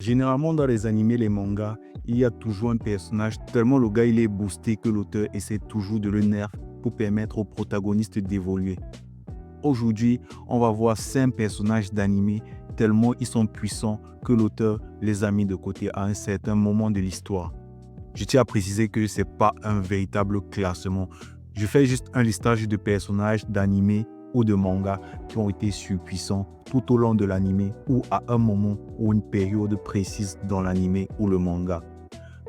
Généralement, dans les animés, les mangas, il y a toujours un personnage, tellement le gars il est boosté que l'auteur essaie toujours de le nerf pour permettre au protagoniste d'évoluer. Aujourd'hui, on va voir 5 personnages d'animé tellement ils sont puissants que l'auteur les a mis de côté à un certain moment de l'histoire. Je tiens à préciser que ce n'est pas un véritable classement. Je fais juste un listage de personnages d'animé ou de manga qui ont été surpuissants tout au long de l'animé ou à un moment ou une période précise dans l'animé ou le manga.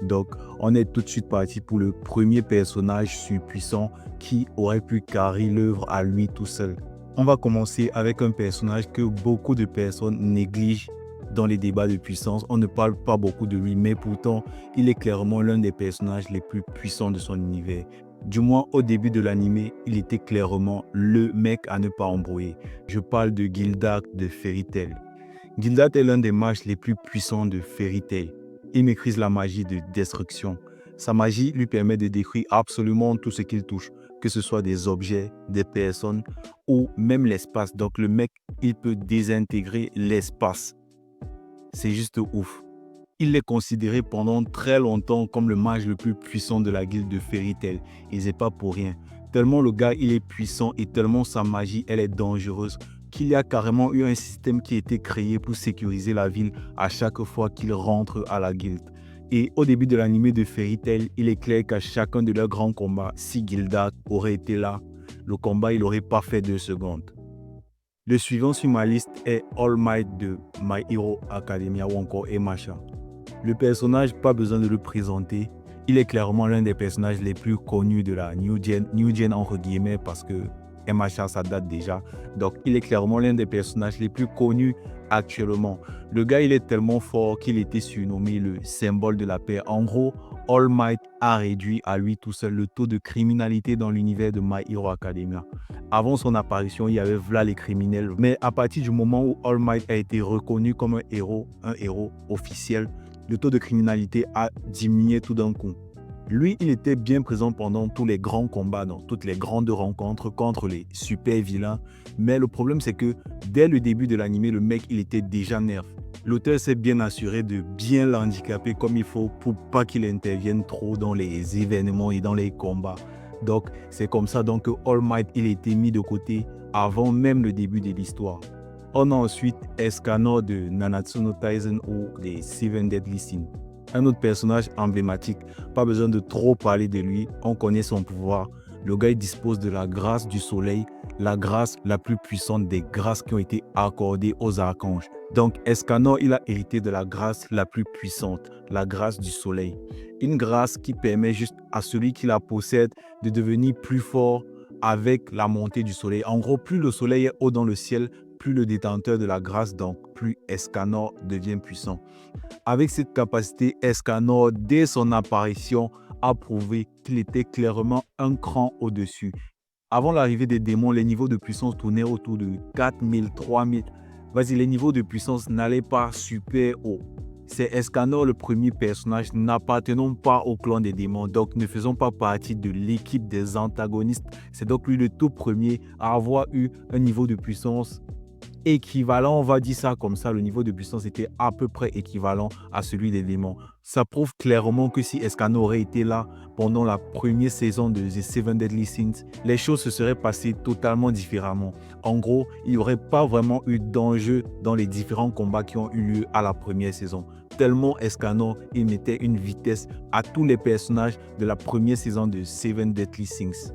Donc, on est tout de suite parti pour le premier personnage surpuissant qui aurait pu carrer l'œuvre à lui tout seul. On va commencer avec un personnage que beaucoup de personnes négligent dans les débats de puissance. On ne parle pas beaucoup de lui, mais pourtant, il est clairement l'un des personnages les plus puissants de son univers. Du moins, au début de l'anime, il était clairement le mec à ne pas embrouiller. Je parle de Gildak de Fairy Tail. Gildak est l'un des mages les plus puissants de Fairy Tail. Il maîtrise la magie de destruction. Sa magie lui permet de détruire absolument tout ce qu'il touche, que ce soit des objets, des personnes ou même l'espace. Donc le mec, il peut désintégrer l'espace. C'est juste ouf. Il est considéré pendant très longtemps comme le mage le plus puissant de la guilde de Fairy Tail. Et c'est pas pour rien. Tellement le gars, il est puissant et tellement sa magie, elle est dangereuse qu'il y a carrément eu un système qui a été créé pour sécuriser la ville à chaque fois qu'il rentre à la guilde. Et au début de l'anime de Fairy Tail, il est clair qu'à chacun de leurs grands combats, si Gildak aurait été là, le combat, il n'aurait pas fait 2 secondes. Le suivant sur ma liste est All Might de My Hero Academia ou encore Emacha. Le personnage, pas besoin de le présenter, il est clairement l'un des personnages les plus connus de la New Gen entre guillemets parce que Emacha ça date déjà. Donc il est clairement l'un des personnages les plus connus actuellement. Le gars il est tellement fort qu'il était surnommé le symbole de la paix. En gros, All Might a réduit à lui tout seul le taux de criminalité dans l'univers de My Hero Academia. Avant son apparition, il y avait Vla les criminels. Mais à partir du moment où All Might a été reconnu comme un héros officiel, le taux de criminalité a diminué tout d'un coup. Lui, il était bien présent pendant tous les grands combats, dans toutes les grandes rencontres contre les super vilains. Mais le problème, c'est que dès le début de l'anime, le mec, il était déjà nerf. L'auteur s'est bien assuré de bien l'handicaper comme il faut pour pas qu'il intervienne trop dans les événements et dans les combats. Donc, c'est comme ça donc, que All Might, il a été mis de côté avant même le début de l'histoire. On a ensuite Escanor de Nanatsu no Taisen ou des Seven Deadly Sins. Un autre personnage emblématique, pas besoin de trop parler de lui, on connaît son pouvoir. Le gars il dispose de la grâce du soleil, la grâce la plus puissante des grâces qui ont été accordées aux archanges. Donc Escanor, il a hérité de la grâce la plus puissante, la grâce du soleil. Une grâce qui permet juste à celui qui la possède de devenir plus fort avec la montée du soleil. En gros, plus le soleil est haut dans le ciel, plus le détenteur de la grâce, donc plus Escanor devient puissant. Avec cette capacité, Escanor, dès son apparition, a prouvé qu'il était clairement un cran au-dessus. Avant l'arrivée des démons, les niveaux de puissance tournaient autour de 4000, 3000. Vas-y, les niveaux de puissance n'allaient pas super haut. C'est Escanor le premier personnage n'appartenant pas au clan des démons, donc ne faisant pas partie de l'équipe des antagonistes. C'est donc lui le tout premier à avoir eu un niveau de puissance équivalent, on va dire ça comme ça, le niveau de puissance était à peu près équivalent à celui des démons. Ça prouve clairement que si Escanor aurait été là pendant la première saison de The Seven Deadly Sins, les choses se seraient passées totalement différemment. En gros, il n'y aurait pas vraiment eu d'enjeu dans les différents combats qui ont eu lieu à la première saison. Tellement Escanor, il mettait une vitesse à tous les personnages de la première saison de Seven Deadly Sins.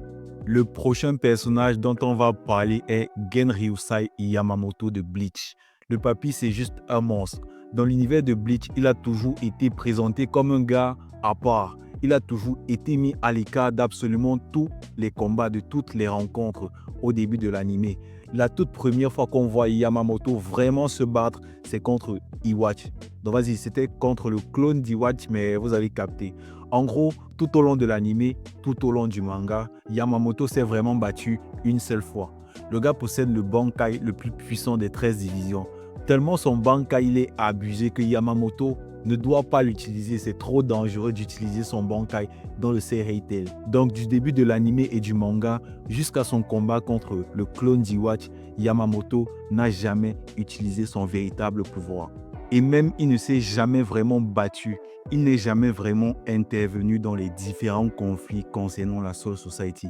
Le prochain personnage dont on va parler est Gen Ryusai Yamamoto de Bleach. Le papy, c'est juste un monstre. Dans l'univers de Bleach, il a toujours été présenté comme un gars à part. Il a toujours été mis à l'écart d'absolument tous les combats, de toutes les rencontres au début de l'anime. La toute première fois qu'on voit Yamamoto vraiment se battre, c'est contre Iwatch. Donc vas-y, c'était contre le clone d'Iwatch, mais vous avez capté. En gros, tout au long de l'anime, tout au long du manga, Yamamoto s'est vraiment battu une seule fois. Le gars possède le Bankai le plus puissant des 13 divisions. Tellement son Bankai il est abusé que Yamamoto ne doit pas l'utiliser. C'est trop dangereux d'utiliser son Bankai dans le Fairy Tail. Donc du début de l'anime et du manga jusqu'à son combat contre le clone d'Iwatch, Yamamoto n'a jamais utilisé son véritable pouvoir. Et même, il ne s'est jamais vraiment battu. Il n'est jamais vraiment intervenu dans les différents conflits concernant la Soul Society.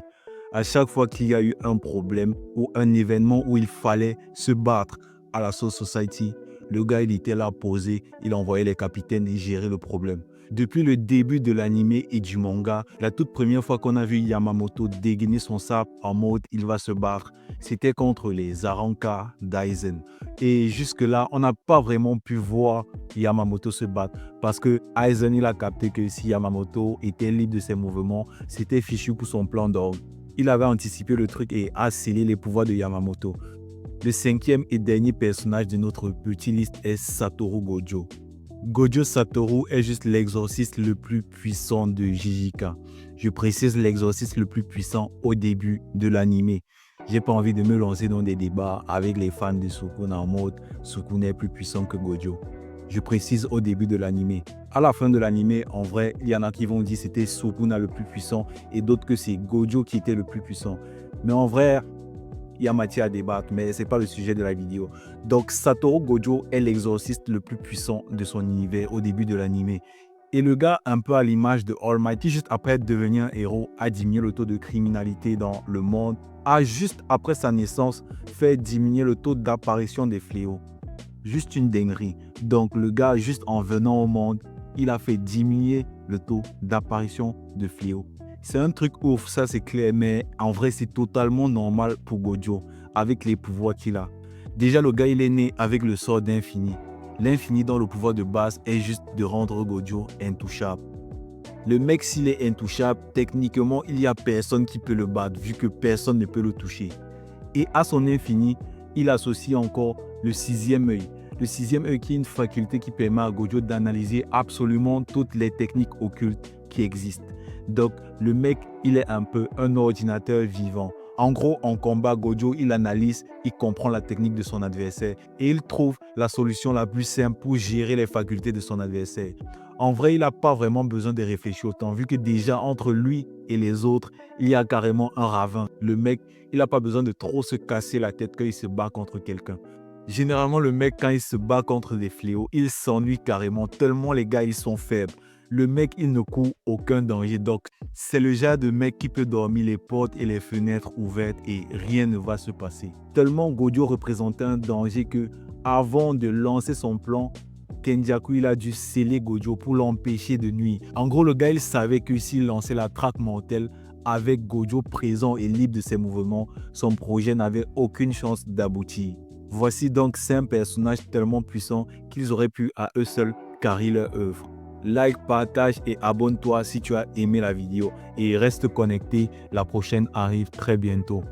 À chaque fois qu'il y a eu un problème ou un événement où il fallait se battre à la Soul Society, le gars, il était là posé, il envoyait les capitaines et gérer le problème. Depuis le début de l'animé et du manga, la toute première fois qu'on a vu Yamamoto dégainer son sabre en mode il va se battre, c'était contre les Arrancar d'Aizen. Et jusque-là, on n'a pas vraiment pu voir Yamamoto se battre parce que Aizen, il a capté que si Yamamoto était libre de ses mouvements, c'était fichu pour son plan d'orgue. Il avait anticipé le truc et a scellé les pouvoirs de Yamamoto. Le cinquième et dernier personnage de notre petite liste est Satoru Gojo. Gojo Satoru est juste l'exorciste le plus puissant de JJK. Je précise l'exorciste le plus puissant au début de l'anime. J'ai pas envie de me lancer dans des débats avec les fans de Sukuna en mode Sukuna est plus puissant que Gojo. Je précise au début de l'anime. À la fin de l'anime, en vrai, il y en a qui vont dire que c'était Sukuna le plus puissant et d'autres que c'est Gojo qui était le plus puissant. Mais en vrai, il y a matière à débattre, mais ce n'est pas le sujet de la vidéo. Donc, Satoru Gojo est l'exorciste le plus puissant de son univers au début de l'anime. Et le gars, un peu à l'image de All Might, qui juste après devenir un héros, a diminué le taux de criminalité dans le monde, a juste après sa naissance fait diminuer le taux d'apparition des fléaux. Juste une dinguerie. Donc, le gars, juste en venant au monde, il a fait diminuer le taux d'apparition de fléaux. C'est un truc ouf, ça c'est clair, mais en vrai c'est totalement normal pour Gojo, avec les pouvoirs qu'il a. Déjà le gars il est né avec le sort d'infini. L'infini dans le pouvoir de base est juste de rendre Gojo intouchable. Le mec s'il est intouchable, techniquement il n'y a personne qui peut le battre vu que personne ne peut le toucher. Et à son infini, il associe encore le sixième œil. Le sixième œil qui est une faculté qui permet à Gojo d'analyser absolument toutes les techniques occultes qui existent. Donc, le mec, il est un peu un ordinateur vivant. En gros, en combat, Gojo, il analyse, il comprend la technique de son adversaire et il trouve la solution la plus simple pour gérer les facultés de son adversaire. En vrai, il n'a pas vraiment besoin de réfléchir autant, vu que déjà entre lui et les autres, il y a carrément un ravin. Le mec, il n'a pas besoin de trop se casser la tête quand il se bat contre quelqu'un. Généralement, le mec, quand il se bat contre des fléaux, il s'ennuie carrément, tellement les gars, ils sont faibles. Le mec, il ne court aucun danger. Donc, c'est le genre de mec qui peut dormir les portes et les fenêtres ouvertes et rien ne va se passer. Tellement Gojo représentait un danger que, avant de lancer son plan, Kenjaku, il a dû sceller Gojo pour l'empêcher de nuire. En gros, le gars, il savait que s'il lançait la traque mortelle avec Gojo présent et libre de ses mouvements, son projet n'avait aucune chance d'aboutir. Voici donc 5 personnages tellement puissants qu'ils auraient pu à eux seuls carrer leur œuvre. Like, partage et abonne-toi si tu as aimé la vidéo et reste connecté, la prochaine arrive très bientôt.